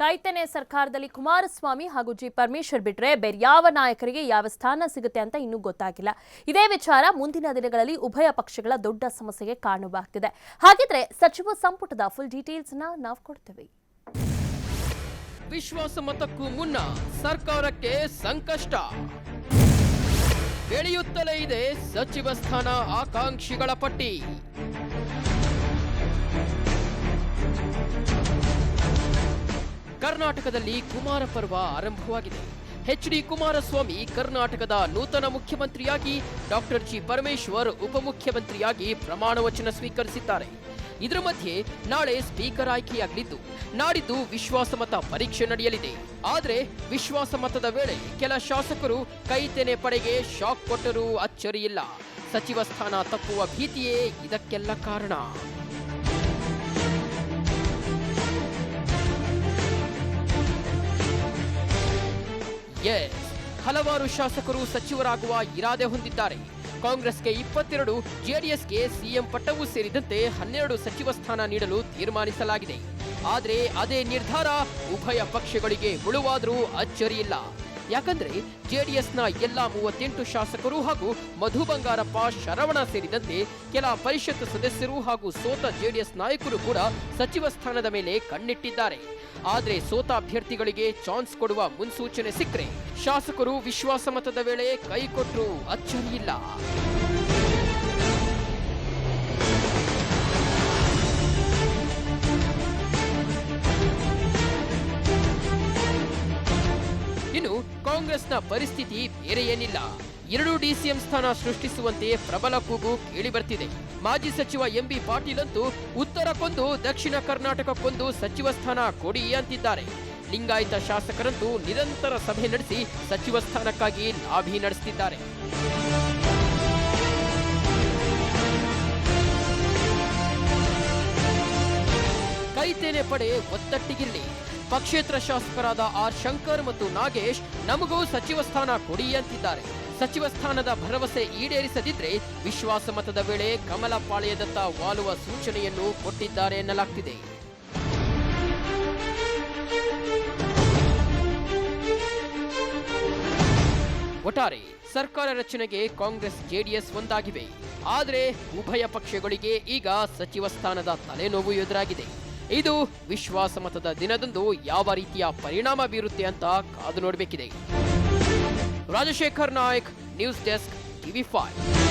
ಕೈತೆನೆ ಸರ್ಕಾರದಲ್ಲಿ ಕುಮಾರಸ್ವಾಮಿ ಹಾಗೂ ಜಿ ಪರಮೇಶ್ವರ್ ಬಿಟ್ರೆ ಬೇರೆ ಯಾವ ನಾಯಕರಿಗೆ ಯಾವ ಸ್ಥಾನ ಸಿಗುತ್ತೆ ಅಂತ ಇನ್ನೂ ಗೊತ್ತಾಗಿಲ್ಲ. ಇದೇ ವಿಚಾರ ಮುಂದಿನ ದಿನಗಳಲ್ಲಿ ಉಭಯ ಪಕ್ಷಗಳ ದೊಡ್ಡ ಸಮಸ್ಯೆಗೆ ಕಾರಣವಾಗ್ತಿದೆ. ಹಾಗಿದ್ರೆ ಸಚಿವ ಸಂಪುಟದ ಫುಲ್ ಡೀಟೇಲ್ಸ್ ನಾವು ಕೊಡ್ತೇವೆ. ವಿಶ್ವಾಸಮತಕ್ಕೂ ಮುನ್ನ ಸರ್ಕಾರಕ್ಕೆ ಸಂಕಷ್ಟ, ಬೆಳೆಯುತ್ತಲೇ ಇದೆ ಸಚಿವ ಸ್ಥಾನ ಆಕಾಂಕ್ಷಿಗಳ ಪಟ್ಟಿ. ಕರ್ನಾಟಕದಲ್ಲಿ ಕುಮಾರ ಪರ್ವ ಆರಂಭವಾಗಿದೆ. ಎಚ್.ಡಿ. ಕುಮಾರಸ್ವಾಮಿ ಕರ್ನಾಟಕದ ನೂತನ ಮುಖ್ಯಮಂತ್ರಿಯಾಗಿ, ಡಾಕ್ಟರ್ ಜಿ ಪರಮೇಶ್ವರ್ ಉಪಮುಖ್ಯಮಂತ್ರಿಯಾಗಿ ಪ್ರಮಾಣ ವಚನ ಸ್ವೀಕರಿಸಿದ್ದಾರೆ. ಇದರ ಮಧ್ಯೆ ನಾಳೆ ಸ್ಪೀಕರ್ ಆಯ್ಕೆಯಾಗಲಿದ್ದು, ನಾಡಿದ್ದು ವಿಶ್ವಾಸಮತ ಪರೀಕ್ಷೆ ನಡೆಯಲಿದೆ. ಆದರೆ ವಿಶ್ವಾಸಮತದ ವೇಳೆ ಕೆಲ ಶಾಸಕರು ಕೈತೆನೆ ಪಡೆಗೆ ಶಾಕ್ ಕೊಟ್ಟರೂ ಅಚ್ಚರಿಯಿಲ್ಲ. ಸಚಿವ ಸ್ಥಾನ ತಪ್ಪುವ ಭೀತಿಯೇ ಇದಕ್ಕೆಲ್ಲ ಕಾರಣ. ಹಲವಾರು ಶಾಸಕರು ಸಚಿವರಾಗುವ ಇರಾದೆ ಹೊಂದಿದ್ದಾರೆ. ಕಾಂಗ್ರೆಸ್ಗೆ 22, ಜೆಡಿಎಸ್ಗೆ ಸಿಎಂ ಪಟ್ಟವೂ ಸೇರಿದಂತೆ 12 ಸಚಿವ ಸ್ಥಾನ ನೀಡಲು ತೀರ್ಮಾನಿಸಲಾಗಿದೆ. ಆದರೆ ಅದೇ ನಿರ್ಧಾರ ಉಭಯ ಪಕ್ಷಗಳಿಗೆ ಮುಳುವಾದರೂ ಅಚ್ಚರಿಯಿಲ್ಲ. ಯಾಕಂದ್ರೆ ಜೆಡಿಎಸ್ನ ಎಲ್ಲ 38 ಶಾಸಕರು ಹಾಗೂ ಮಧು ಬಂಗಾರಪ್ಪ, ಶರವಣ ಸೇರಿದಂತೆ ಕೆಲ ಪರಿಷತ್ ಸದಸ್ಯರು ಹಾಗೂ ಸೋತ ಜೆಡಿಎಸ್ ನಾಯಕರು ಕೂಡ ಸಚಿವ ಸ್ಥಾನದ ಮೇಲೆ ಕಣ್ಣಿಟ್ಟಿದ್ದಾರೆ. ಆದರೆ ಸೋತ ಅಭ್ಯರ್ಥಿಗಳಿಗೆ ಚಾನ್ಸ್ ಕೊಡುವ ಮುನ್ಸೂಚನೆ ಸಿಕ್ಕರೆ ಶಾಸಕರು ವಿಶ್ವಾಸಮತದ ವೇಳೆ ಕೈಕೊಟ್ಟರೂ ಅಚ್ಚರಿಯಿಲ್ಲ. ಇನ್ನು ಕಾಂಗ್ರೆಸ್ನ ಪರಿಸ್ಥಿತಿ ಬೇರೆ ಏನಿಲ್ಲ. 2 ಡಿಸಿಎಂ ಸ್ಥಾನ ಸೃಷ್ಟಿಸುವಂತೆ ಪ್ರಬಲ ಕೂಗು ಕೇಳಿಬರ್ತಿದೆ. ಮಾಜಿ ಸಚಿವ ಎಂಬಿ ಪಾಟೀಲ್ ಅಂತೂ ಉತ್ತರಕ್ಕೊಂದು, ದಕ್ಷಿಣ ಕರ್ನಾಟಕಕ್ಕೊಂದು ಸಚಿವ ಸ್ಥಾನ ಕೊಡಿ ಅಂತಿದ್ದಾರೆ. ಲಿಂಗಾಯತ ಶಾಸಕರಂತೂ ನಿರಂತರ ಸಭೆ ನಡೆಸಿ ಸಚಿವ ಸ್ಥಾನಕ್ಕಾಗಿ ಲಾಬಿ ನಡೆಸುತ್ತಿದ್ದಾರೆ. ಕೈತೇನೆ ಪಡೆ ಒತ್ತಟ್ಟಿಗಿರಲಿ. ಪಕ್ಷೇತರ ಶಾಸಕರಾದ ಆರ್ ಶಂಕರ್ ಮತ್ತು ನಾಗೇಶ್ ನಮಗೂ ಸಚಿವ ಸ್ಥಾನ ಕೊಡಿ ಅಂತಿದ್ದಾರೆ. ಸಚಿವ ಸ್ಥಾನದ ಭರವಸೆ ಈಡೇರಿಸದಿದ್ರೆ ವಿಶ್ವಾಸಮತದ ವೇಳೆ ಕಮಲ ಪಾಳೆಯದತ್ತ ವಾಲುವ ಸೂಚನೆಯನ್ನು ಕೊಟ್ಟಿದ್ದಾರೆ ಎನ್ನಲಾಗ್ತಿದೆ. ಒಟ್ಟಾರೆ ಸರ್ಕಾರ ರಚನೆಗೆ ಕಾಂಗ್ರೆಸ್ ಜೆಡಿಎಸ್ ಒಂದಾಗಿವೆ. ಆದರೆ ಉಭಯ ಪಕ್ಷಗಳಿಗೆ ಈಗ ಸಚಿವ ಸ್ಥಾನದ ತಲೆನೋವು ಎದುರಾಗಿದೆ. ಇದು ವಿಶ್ವಾಸಮತದ ದಿನದಂದು ಯಾವ ರೀತಿಯ ಪರಿಣಾಮ ಬೀರುತ್ತೆ ಅಂತ ಕಾದು ನೋಡಬೇಕಿದೆ. Rajashekhar Nayak, news desk, TV5.